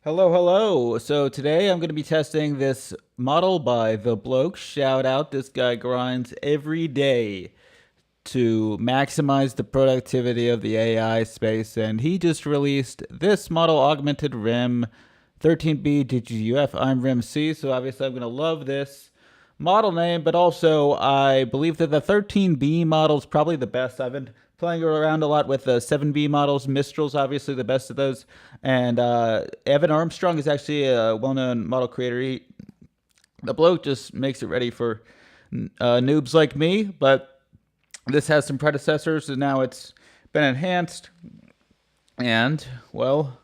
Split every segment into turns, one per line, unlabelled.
Hello, hello. So today I'm going to be testing this model by The Bloke. Shout out, this guy grinds every day to maximize the productivity of the AI space, and he just released this model, Augmented REM 13B DGUF. I'm REM-C, so obviously I'm going to love this model name, but also I believe that the 13B model is probably the best. I've been playing around a lot with the 7B models. Mistral's obviously the best of those. And Evan Armstrong is actually a well-known model creator. The bloke just makes it ready for noobs like me, but this has some predecessors, and now it's been enhanced. And, well,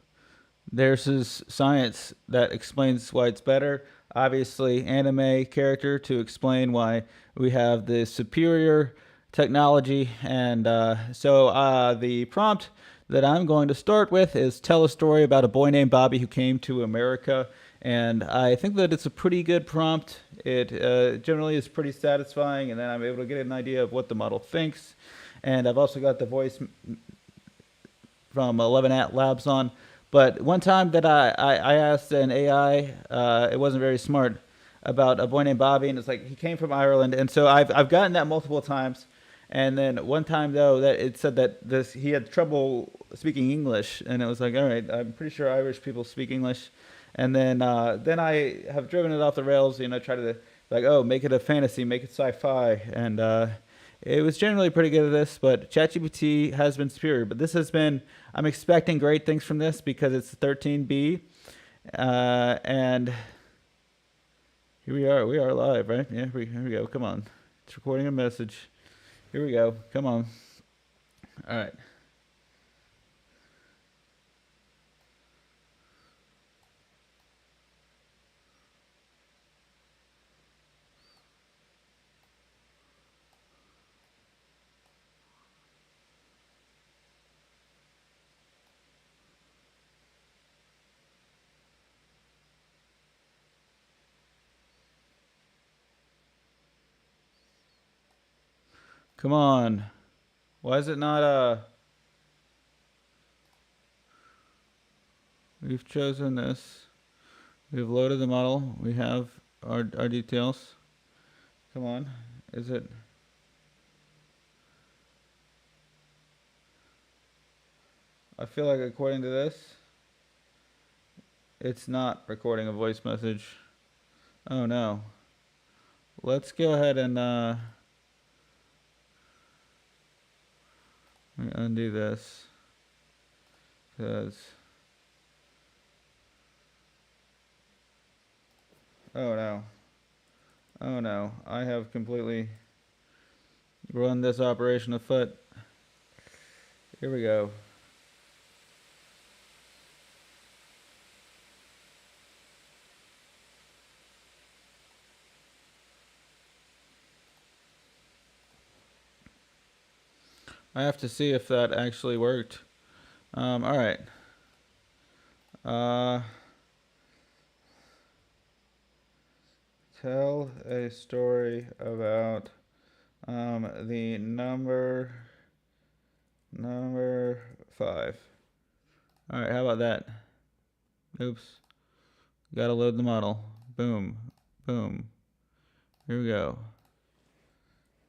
there's his science that explains why it's better. Obviously, anime character to explain why we have the superior technology. And the prompt that I'm going to start with is tell a story about a boy named Bobby who came to America. And I think that it's a pretty good prompt. It generally is pretty satisfying, and then I'm able to get an idea of what the model thinks. And I've also got the voice from 11 At Labs on. But one time that I asked an AI, it wasn't very smart, about a boy named Bobby, and it's like he came from Ireland, and so I've gotten that multiple times. And then one time though, that it said that he had trouble speaking English, and it was like, all right, I'm pretty sure Irish people speak English. And then I have driven it off the rails, try to like, oh, make it a fantasy, make it sci-fi, and it was generally pretty good at this, but ChatGPT has been superior. But this has been, I'm expecting great things from this because it's 13B. And here we are live, right? Yeah, here we go. Come on. It's recording a message. Here we go. Come on. All right. Come on. Why is it not, we've chosen this. We've loaded the model. We have our details. Come on. Is it? I feel like according to this, it's not recording a voice message. Oh no. Let's go ahead and undo this. Because, oh no. Oh no. I have completely run this operation afoot. Here we go. I have to see if that actually worked. All right. Tell a story about the number 5. All right, how about that? Oops. Gotta load the model. Boom. Boom. Here we go.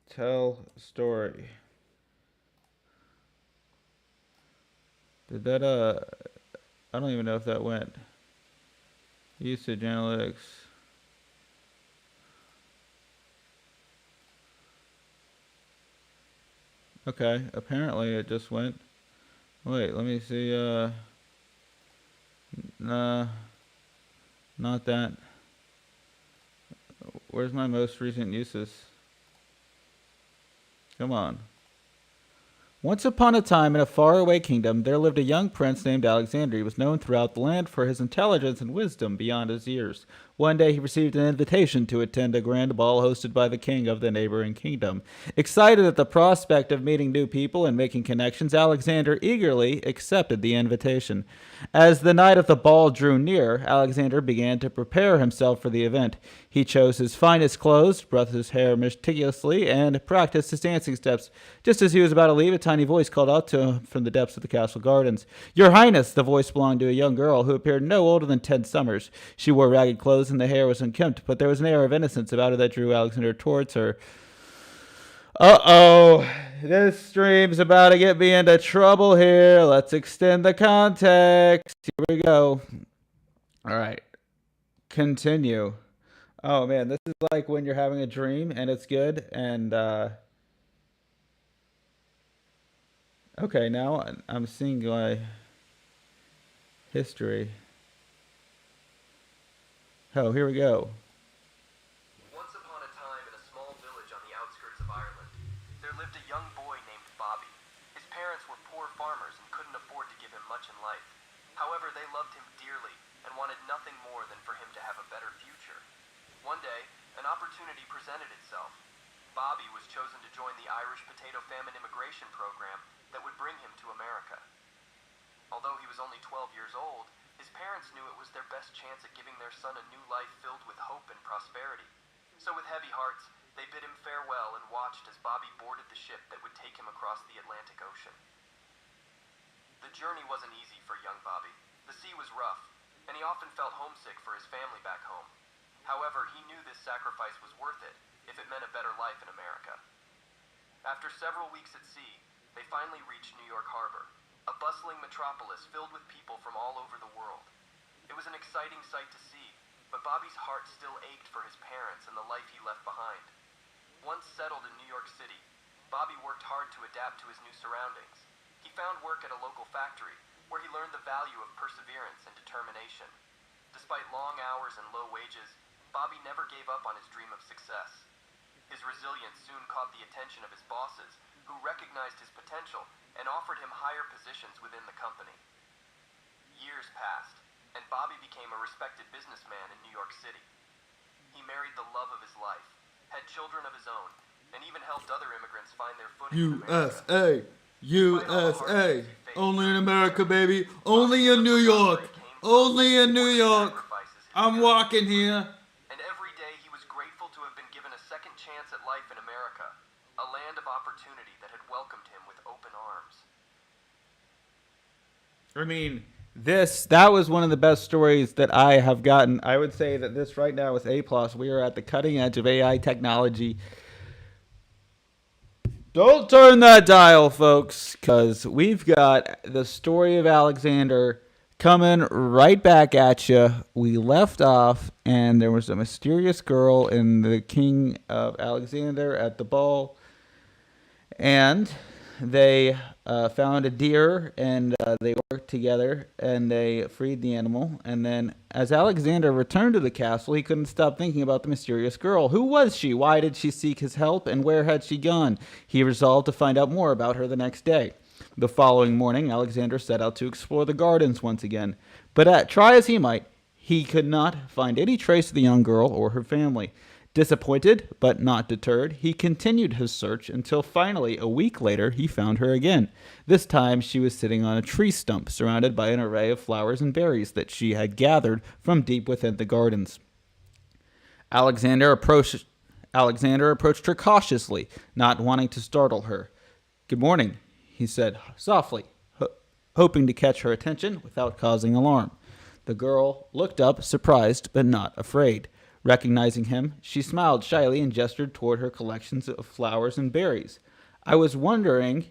Tell story. Did that, I don't even know if that went. Usage analytics. Okay, apparently it just went. Wait, let me see, nah, not that. Where's my most recent uses? Come on. Once upon a time in a faraway kingdom, there lived a young prince named Alexander. He was known throughout the land for his intelligence and wisdom beyond his years. One day he received an invitation to attend a grand ball hosted by the king of the neighboring kingdom. Excited at the prospect of meeting new people and making connections, Alexander eagerly accepted the invitation. As the night of the ball drew near, Alexander began to prepare himself for the event. He chose his finest clothes, brushed his hair meticulously, and practiced his dancing steps. Just as he was about to leave, a tiny tiny voice called out to him from the depths of the castle gardens. Your Highness! The voice belonged to a young girl who appeared no older than 10 summers. She wore ragged clothes and the hair was unkempt, but there was an air of innocence about her that drew Alexander towards her. Uh-oh, this stream's about to get me into trouble here. Let's extend the context. Here we go. All right, continue. Oh man, this is like when you're having a dream and it's good and okay, now I'm seeing my history. Oh, here we go.
Once upon a time, in a small village on the outskirts of Ireland, there lived a young boy named Bobby. His parents were poor farmers and couldn't afford to give him much in life. However, they loved him dearly and wanted nothing more than for him to have a better future. One day, an opportunity presented itself. Bobby was chosen to join the Irish potato famine immigration program that would bring him to America. Although he was only 12 years old, his parents knew it was their best chance at giving their son a new life filled with hope and prosperity. So with heavy hearts, they bid him farewell and watched as Bobby boarded the ship that would take him across the Atlantic Ocean. The journey wasn't easy for young Bobby. The sea was rough, and he often felt homesick for his family back home. However, he knew this sacrifice was worth it if it meant a better life in America. After several weeks at sea, they finally reached New York Harbor, a bustling metropolis filled with people from all over the world. It was an exciting sight to see, but Bobby's heart still ached for his parents and the life he left behind. Once settled in New York City, Bobby worked hard to adapt to his new surroundings. He found work at a local factory, where he learned the value of perseverance and determination. Despite long hours and low wages, Bobby never gave up on his dream of success. His resilience soon caught the attention of his bosses, who recognized his potential and offered him higher positions within the company. Years passed, and Bobby became a respected businessman in New York City. He married the love of his life, had children of his own, and even helped other immigrants find their footing in America.
USA. Only in America, baby. Only in New York. Only in New York. I'm walking here.
And every day he was grateful to have been given a second chance at life in America, a land of opportunity that had welcomed him with open arms.
I mean, that was one of the best stories that I have gotten. I would say that this right now is A+. We are at the cutting edge of AI technology. Don't turn that dial, folks, because we've got the story of Alexander coming right back at you. We left off, and there was a mysterious girl and the king of Alexander at the ball, and they found a deer, and they worked together, and they freed the animal. And then as Alexander returned to the castle, he couldn't stop thinking about the mysterious girl. Who was she? Why did she seek his help? And where had she gone? He resolved to find out more about her the next day. The following morning, Alexander set out to explore the gardens once again. But try as he might, he could not find any trace of the young girl or her family. Disappointed, but not deterred, he continued his search until finally, a week later, he found her again. This time, she was sitting on a tree stump, surrounded by an array of flowers and berries that she had gathered from deep within the gardens. Alexander approached her cautiously, not wanting to startle her. "Good morning," he said softly, hoping to catch her attention without causing alarm. The girl looked up, surprised but not afraid. Recognizing him, she smiled shyly and gestured toward her collections of flowers and berries. "I was wondering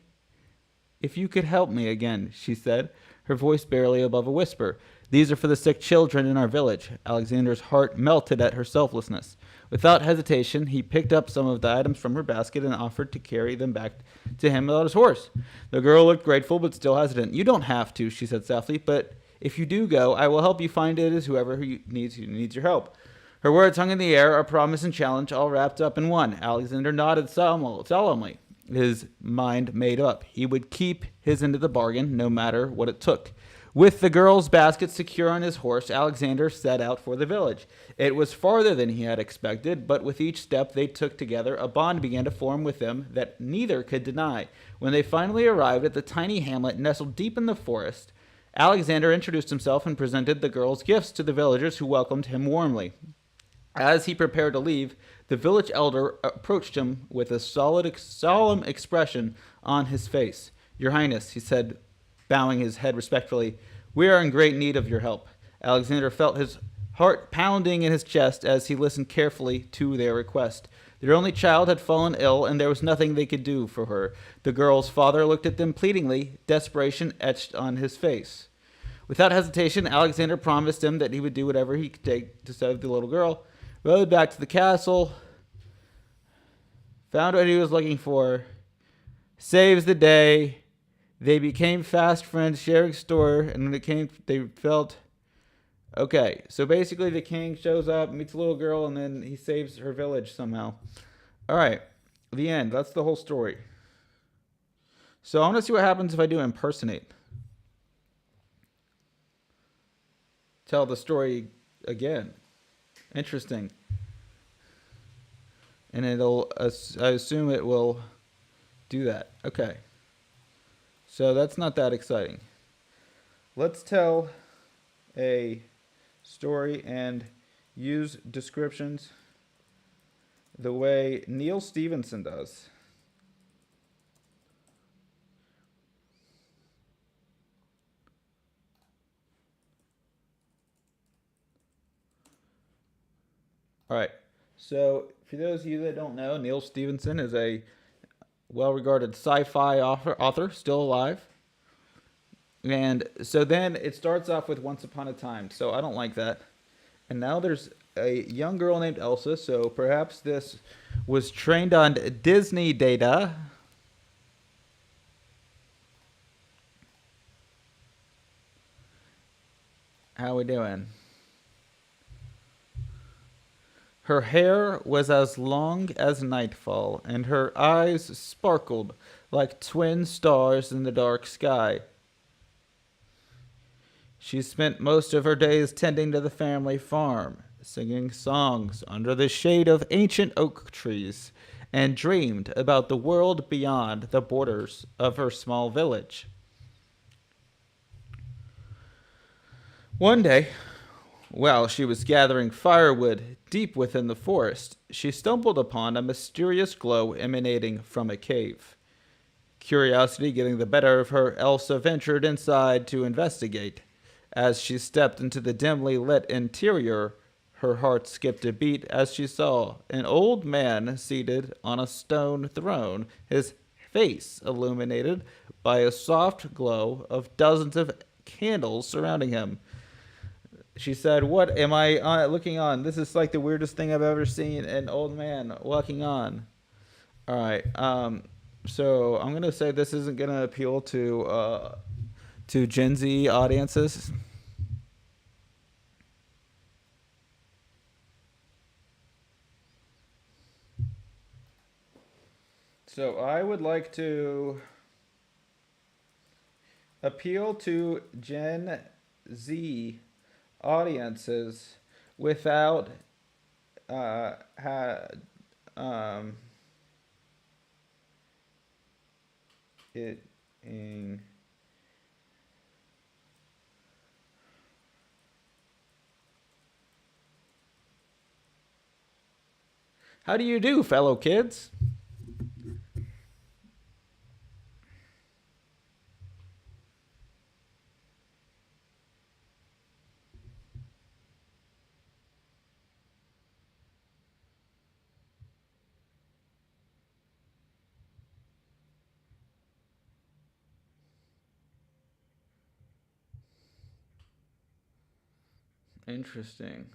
if you could help me again," she said, her voice barely above a whisper. "These are for the sick children in our village." Alexander's heart melted at her selflessness. Without hesitation, he picked up some of the items from her basket and offered to carry them back to him without his horse. The girl looked grateful but still hesitant. "You don't have to," she said softly, "but if you do go, I will help you find it as whoever needs your help." Her words hung in the air, a promise and challenge all wrapped up in one. Alexander nodded solemnly, his mind made up. He would keep his end of the bargain, no matter what it took. With the girl's basket secure on his horse, Alexander set out for the village. It was farther than he had expected, but with each step they took together, a bond began to form with them that neither could deny. When they finally arrived at the tiny hamlet nestled deep in the forest, Alexander introduced himself and presented the girl's gifts to the villagers, who welcomed him warmly. As he prepared to leave, the village elder approached him with a solemn expression on his face. Your Highness, he said, bowing his head respectfully, we are in great need of your help. Alexander felt his heart pounding in his chest as he listened carefully to their request. Their only child had fallen ill, and there was nothing they could do for her. The girl's father looked at them pleadingly, desperation etched on his face. Without hesitation, Alexander promised him that he would do whatever he could take to save the little girl, rode back to the castle, found what he was looking for, saves the day. They became fast friends, sharing store, and when it came, they felt okay. So basically, the king shows up, meets a little girl, and then he saves her village somehow. All right, the end. That's the whole story. So I want to see what happens if I do impersonate. Tell the story again. Interesting. And it'll, I assume it will do that. Okay. So that's not that exciting. Let's tell a story and use descriptions the way Neil Stevenson does. All right. So, for those of you that don't know, Neil Stevenson is a well-regarded sci-fi author, still alive. And so then it starts off with Once Upon a Time. So I don't like that. And now there's a young girl named Elsa. So perhaps this was trained on Disney data. How we doing? Her hair was as long as nightfall, and her eyes sparkled like twin stars in the dark sky. She spent most of her days tending to the family farm, singing songs under the shade of ancient oak trees, and dreamed about the world beyond the borders of her small village. One day, while she was gathering firewood deep within the forest, she stumbled upon a mysterious glow emanating from a cave. Curiosity getting the better of her, Elsa ventured inside to investigate. As she stepped into the dimly lit interior, her heart skipped a beat as she saw an old man seated on a stone throne, his face illuminated by a soft glow of dozens of candles surrounding him. She said, what am I looking on? This is like the weirdest thing I've ever seen. An old man walking on. All right. So I'm gonna say this isn't gonna appeal to Gen Z audiences. So I would like to appeal to Gen Z audiences without um, it being How do you do, fellow kids? Interesting.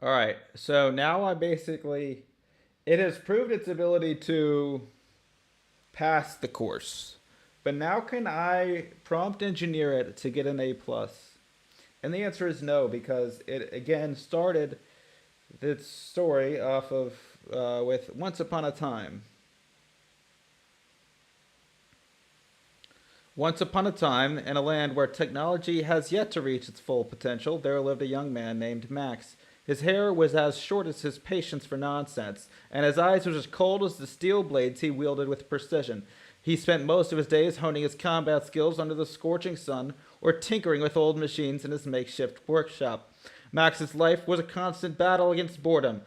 All right. So now it has proved its ability to pass the course. But now can I prompt engineer it to get an A plus? And the answer is no, because it again started its story off of with Once Upon a Time. Once upon a time, in a land where technology has yet to reach its full potential, there lived a young man named Max. His hair was as short as his patience for nonsense, and his eyes were as cold as the steel blades he wielded with precision. He spent most of his days honing his combat skills under the scorching sun or tinkering with old machines in his makeshift workshop. Max's life was a constant battle against boredom,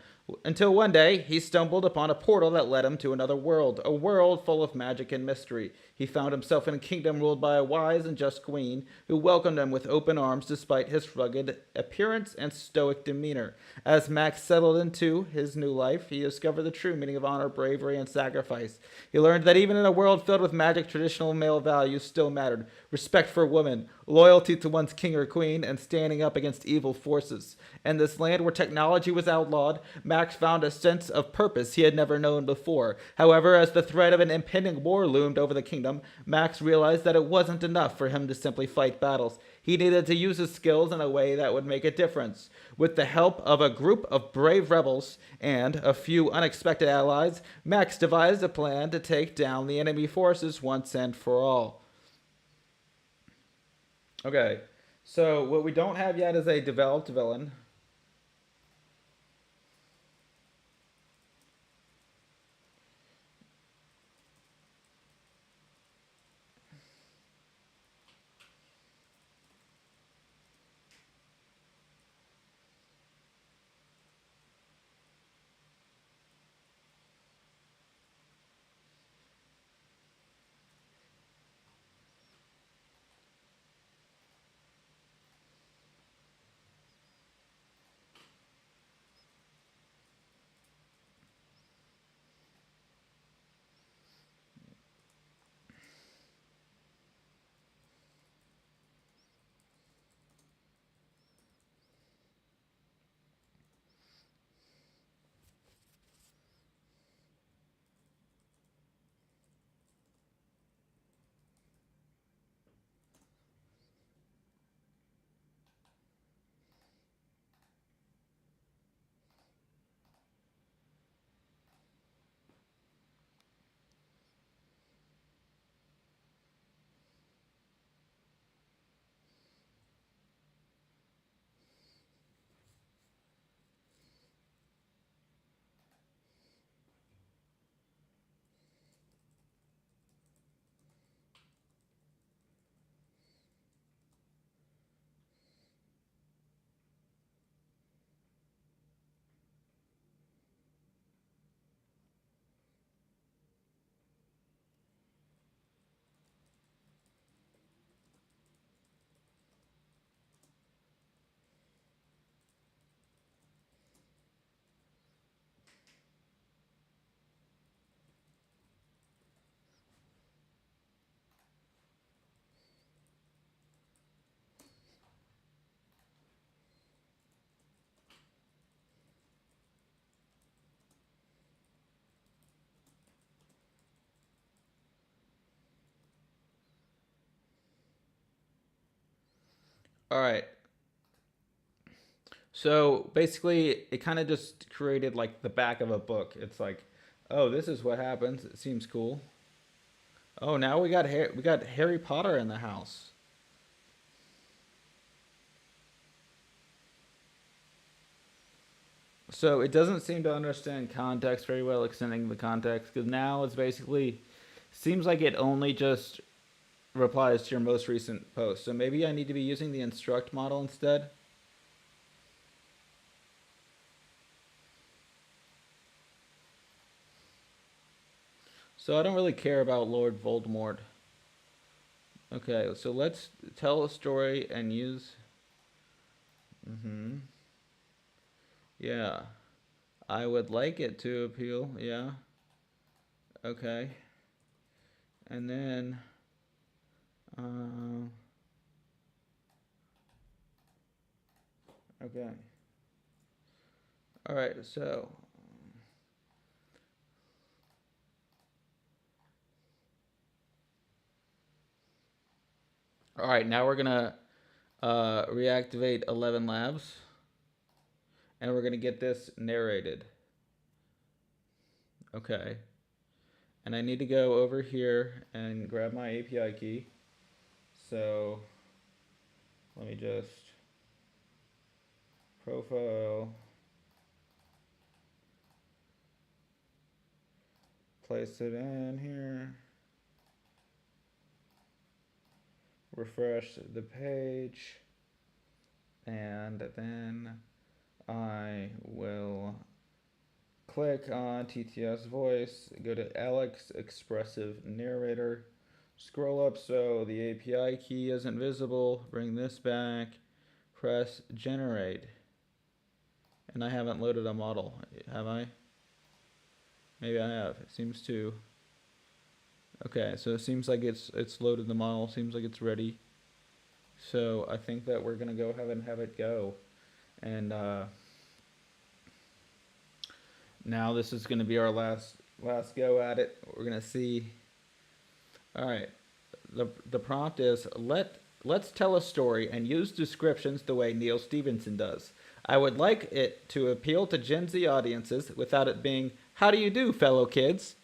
until one day he stumbled upon a portal that led him to another world, a world full of magic and mystery. He found himself in a kingdom ruled by a wise and just queen who welcomed him with open arms despite his rugged appearance and stoic demeanor. As Max settled into his new life, he discovered the true meaning of honor, bravery, and sacrifice. He learned that even in a world filled with magic, traditional male values still mattered: respect for women, loyalty to one's king or queen, and standing up against evil forces. In this land where technology was outlawed, Max found a sense of purpose he had never known before. However, as the threat of an impending war loomed over the kingdom, Max realized that it wasn't enough for him to simply fight battles. He needed to use his skills in a way that would make a difference. With the help of a group of brave rebels and a few unexpected allies, Max devised a plan to take down the enemy forces once and for all. Okay, so what we don't have yet is a developed villain. All right. So basically, it kind of just created like the back of a book. It's like, oh, this is what happens. It seems cool. Oh, now we got Harry Potter in the house. So it doesn't seem to understand context very well, extending the context, because now it's basically seems like it only just replies to your most recent post. So maybe I need to be using the instruct model instead. So I don't really care about Lord Voldemort. Okay, so let's tell a story and use. Mm-hmm. Yeah, I would like it to appeal. Yeah. Okay. And then, uh, okay. All right, so all right, now we're gonna reactivate 11 labs, and we're gonna get this narrated. Okay, and I need to go over here and grab my API key. So let me just profile, place it in here, refresh the page, and then I will click on TTS voice, go to Alex Expressive Narrator, scroll up so the API key isn't visible, bring this back, press generate. And I haven't loaded a model, have I? Maybe I have. It seems to. Okay, so it seems like it's loaded the model, seems like it's ready. So I think that we're gonna go ahead and have it go. And now this is gonna be our last go at it. We're gonna see. All right, the prompt is let's tell a story and use descriptions the way Neil Stevenson does. I would like it to appeal to Gen Z audiences without it being how do you do, fellow kids,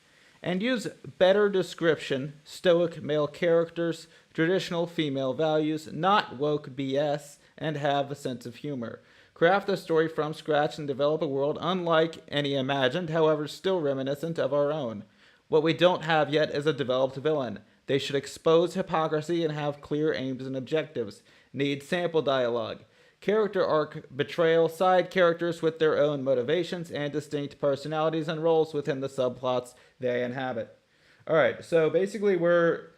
and use better description, stoic male characters, traditional female values, not woke BS, and have a sense of humor. Craft a story from scratch and develop a world unlike any imagined, however still reminiscent of our own. What we don't have yet is a developed villain. They should expose hypocrisy and have clear aims and objectives. Need sample dialogue. Character arc, betrayal, side characters with their own motivations and distinct personalities and roles within the subplots they inhabit. Alright, so basically we're,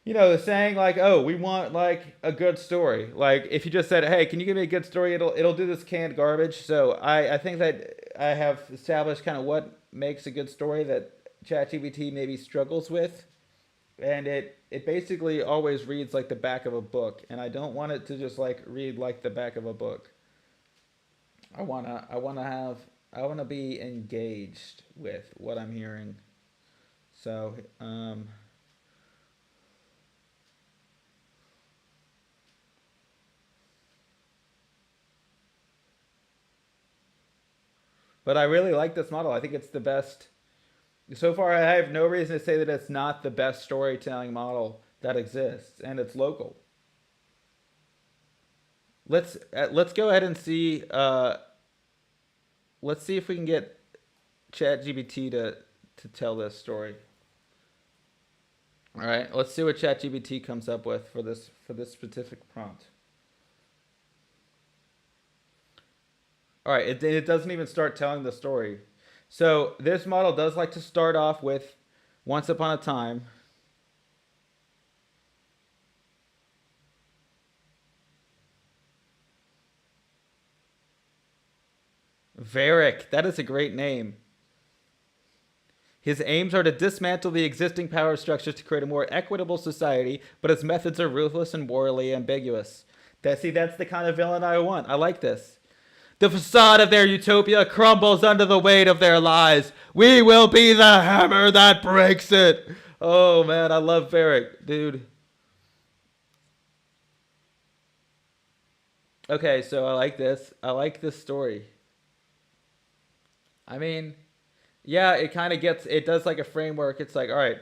saying like, oh, we want like a good story. Like if you just said, hey, can you give me a good story? It'll do this canned garbage. So I think that I have established kind of what makes a good story that ChatGPT maybe struggles with. And it basically always reads like the back of a book, and I don't want it to just like read like the back of a book. I wanna be engaged with what I'm hearing. So but I really like this model. I think it's the best. So far, I have no reason to say that it's not the best storytelling model that exists, and it's local. Let's go ahead and see. Let's see if we can get ChatGPT to tell this story. All right, let's see what ChatGPT comes up with for this specific prompt. All right, it doesn't even start telling the story. So this model does like to start off with once upon a time. Varric, that is a great name. His aims are to dismantle the existing power structures to create a more equitable society, but his methods are ruthless and morally ambiguous. That's the kind of villain I want. I like this. The facade of their utopia crumbles under the weight of their lies. We will be the hammer that breaks it. Oh man, I love Varric, dude. Okay, so I like this. I like this story. I mean, yeah, it does like a framework. It's like, all right,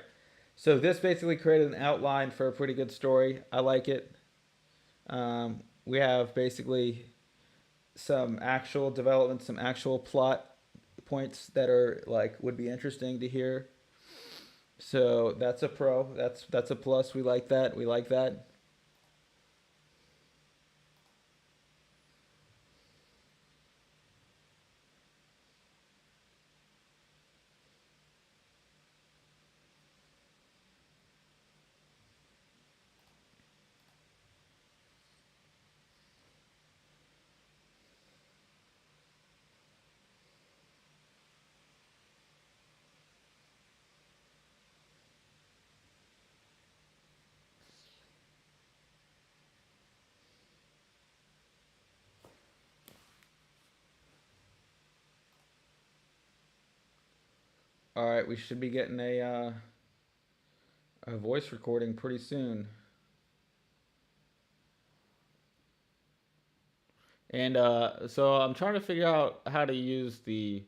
so this basically created an outline for a pretty good story. I like it. We have basically some actual development, some actual plot points that are like would be interesting to hear. So that's a pro. That's a plus. We like that. We like that. All right, we should be getting a voice recording pretty soon. And so I'm trying to figure out how to use the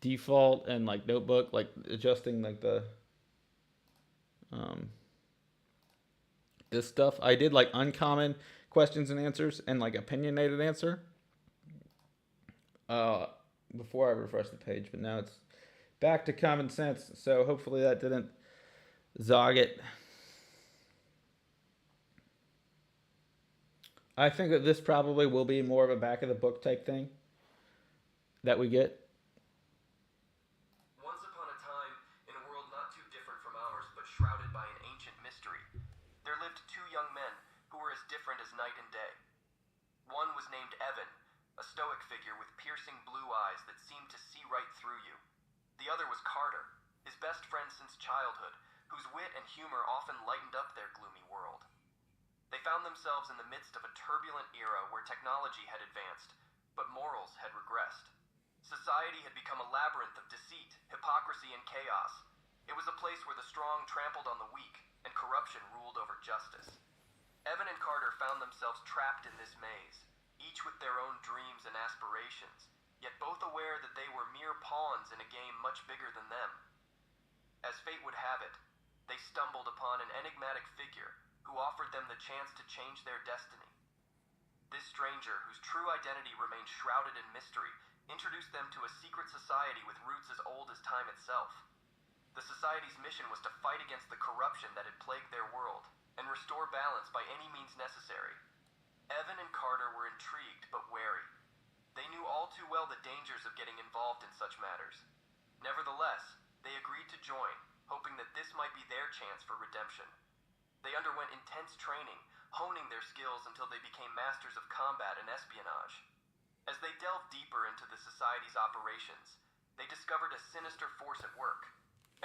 default and like notebook, like adjusting like the um, this stuff. I did like uncommon questions and answers and like opinionated answer uh, before I refreshed the page, but now it's back to common sense. So hopefully that didn't zog it. I think that this probably will be more of a back of the book type thing that we get.
Once upon a time, in a world not too different from ours, but shrouded by an ancient mystery, there lived two young men who were as different as night and day. One was named Evan, a stoic figure with piercing blue eyes that seemed to see right through you. The other was Carter, his best friend since childhood, whose wit and humor often lightened up their gloomy world. They found themselves in the midst of a turbulent era where technology had advanced, but morals had regressed. Society had become a labyrinth of deceit, hypocrisy, and chaos. It was a place where the strong trampled on the weak, and corruption ruled over justice. Evan and Carter found themselves trapped in this maze, each with their own dreams and aspirations, yet both aware that they were mere pawns in a game much bigger than them. As fate would have it, they stumbled upon an enigmatic figure who offered them the chance to change their destiny. This stranger, whose true identity remained shrouded in mystery, introduced them to a secret society with roots as old as time itself. The society's mission was to fight against the corruption that had plagued their world and restore balance by any means necessary. Evan and Carter were intrigued but wary. They knew all too well the dangers of getting involved in such matters. Nevertheless, they agreed to join, hoping that this might be their chance for redemption. They underwent intense training, honing their skills until they became masters of combat and espionage. As they delved deeper into the society's operations, they discovered a sinister force at work,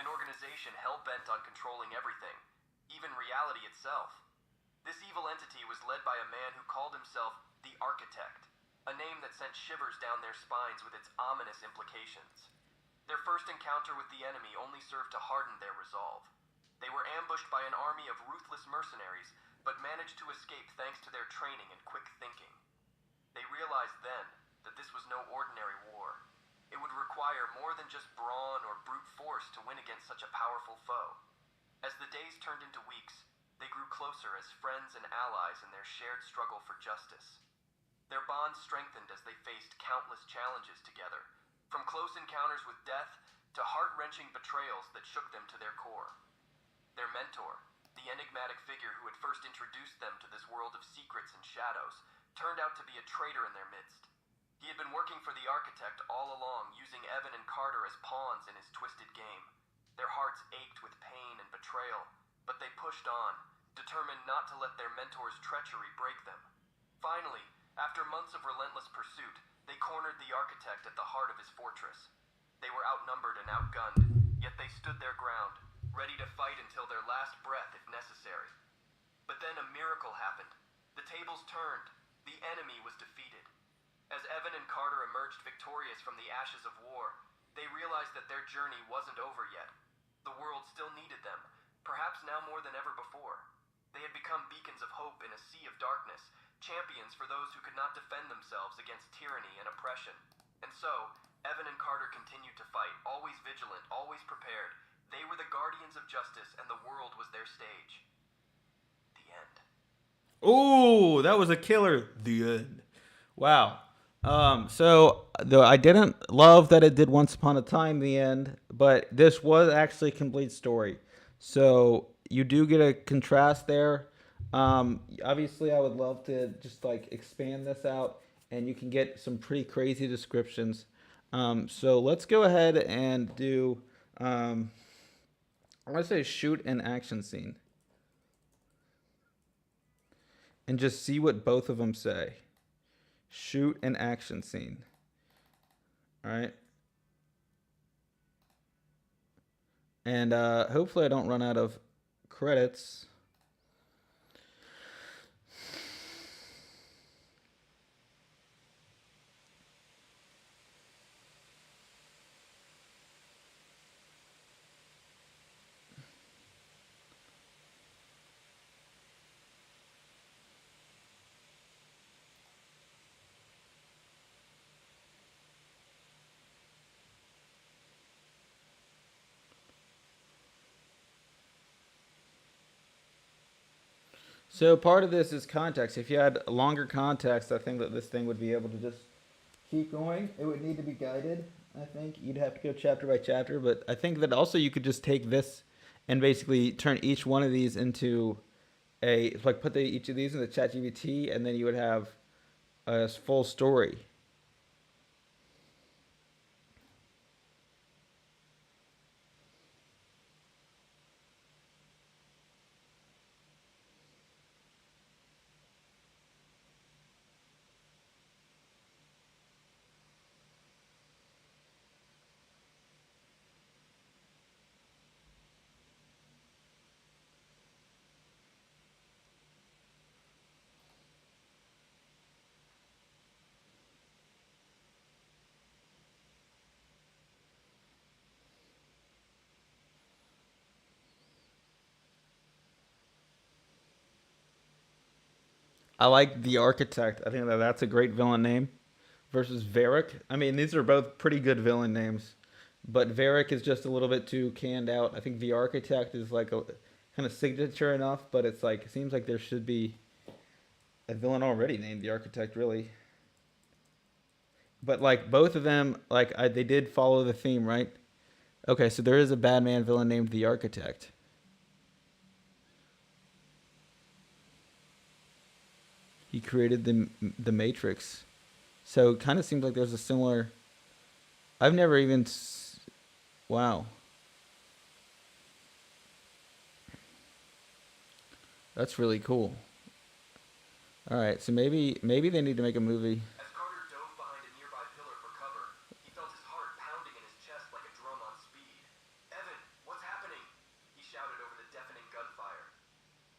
an organization hell-bent on controlling everything, even reality itself. This evil entity was led by a man who called himself the Architect, a name that sent shivers down their spines with its ominous implications. Their first encounter with the enemy only served to harden their resolve. They were ambushed by an army of ruthless mercenaries, but managed to escape thanks to their training and quick thinking. They realized then that this was no ordinary war. It would require more than just brawn or brute force to win against such a powerful foe. As the days turned into weeks, they grew closer as friends and allies in their shared struggle for justice. Their bonds strengthened as they faced countless challenges together, from close encounters with death to heart-wrenching betrayals that shook them to their core. Their mentor, the enigmatic figure who had first introduced them to this world of secrets and shadows, turned out to be a traitor in their midst. He had been working for the Architect all along, using Evan and Carter as pawns in his twisted game. Their hearts ached with pain and betrayal, but they pushed on, determined not to let their mentor's treachery break them. Finally, after months of relentless pursuit, they cornered the Architect at the heart of his fortress. They were outnumbered and outgunned, yet they stood their ground, ready to fight until their last breath if necessary. But then a miracle happened. The tables turned. The enemy was defeated. As Evan and Carter emerged victorious from the ashes of war, they realized that their journey wasn't over yet. The world still needed them, perhaps now more than ever before. They had become beacons of hope in a sea of darkness, champions for those who could not defend themselves against tyranny and oppression. And so, Evan and Carter continued to fight, always vigilant, always prepared. They were the guardians of justice, and the world was their stage. The end.
Ooh, that was a killer. The end. Wow. So though I didn't love that it did Once Upon a Time the end, but this was actually a complete story. So you do get a contrast there. Obviously, I would love to just like expand this out, and you can get some pretty crazy descriptions. So let's go ahead and do. I want to say shoot an action scene, and just see what both of them say. Shoot an action scene. All right. And hopefully I don't run out of credits. So part of this is context. If you had longer context, I think that this thing would be able to just keep going. It would need to be guided. I think you'd have to go chapter by chapter, but I think that also you could just take this and basically turn each one of these into like put each of these in the ChatGPT, and then you would have a full story. I like the Architect. I think that that's a great villain name versus Varric. I mean, these are both pretty good villain names, but Varric is just a little bit too canned out. I think the Architect is like a kind of signature enough, but it's like it seems like there should be a villain already named the Architect, really. But like both of them, they did follow the theme, right? Okay, so there is a Batman villain named the Architect. He created the Matrix, so it kind of seems like there's a similar. I've never even. Wow, that's really cool. All right, so maybe they need to make a movie.
As Carter dove behind a nearby pillar for cover, he felt his heart pounding in his chest like a drum on speed. "Evan, what's happening?" he shouted over the deafening gunfire.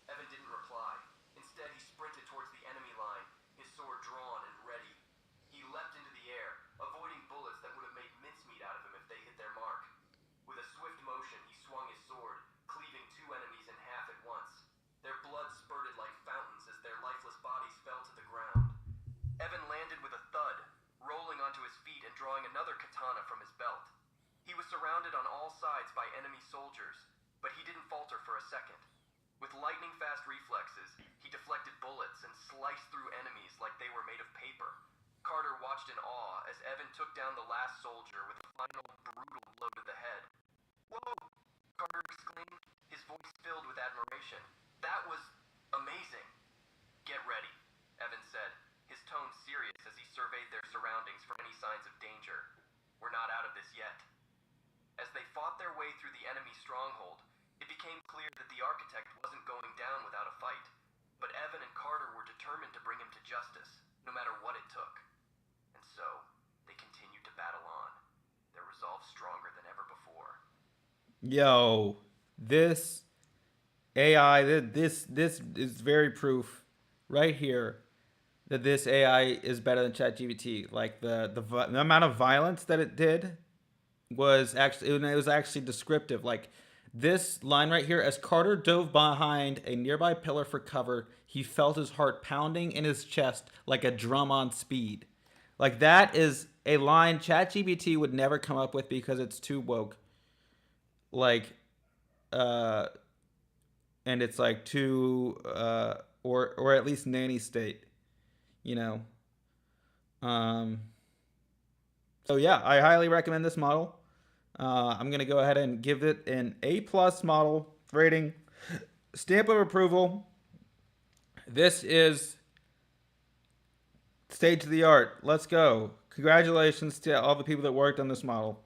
Evan didn't reply. Instead, he sprinted towards the enemy line, his sword drawn and ready. He leapt into the air, avoiding bullets that would have made mincemeat out of him if they hit their mark. With a swift motion, he swung his sword, cleaving two enemies in half at once. Their blood spurted like fountains as their lifeless bodies fell to the ground. Evan landed with a thud, rolling onto his feet and drawing another katana from his belt. He was surrounded on all sides by enemy soldiers, but he didn't falter for a second. With lightning-fast reflexes, he deflected bullets and sliced through enemies like they were made of paper. Carter watched in awe as Evan took down the last soldier with a final brutal blow to the head. "Whoa!" Carter exclaimed, his voice filled with admiration. "That was amazing." "Get ready," Evan said, his tone serious as he surveyed their surroundings for any signs of danger. "We're not out of this yet." As they fought their way through the enemy stronghold, it became clear that the Architect wasn't going down without a fight. But Evan and Carter were determined to bring him to justice, no matter what it took. And so, they continued to battle on, their resolve stronger than ever before.
Yo, this AI, this is very proof, right here, that this AI is better than ChatGPT. Like the amount of violence that it did was actually it was actually descriptive. Like this line right here: as Carter dove behind a nearby pillar for cover, he felt his heart pounding in his chest like a drum on speed. Like that is a line ChatGPT would never come up with because it's too woke. Like, uh, and it's like too, or at least nanny state, you know. Um, so yeah, I highly recommend this model. I'm gonna go ahead and give it an A plus model rating, stamp of approval. This is state of the art. Let's go. Congratulations to all the people that worked on this model.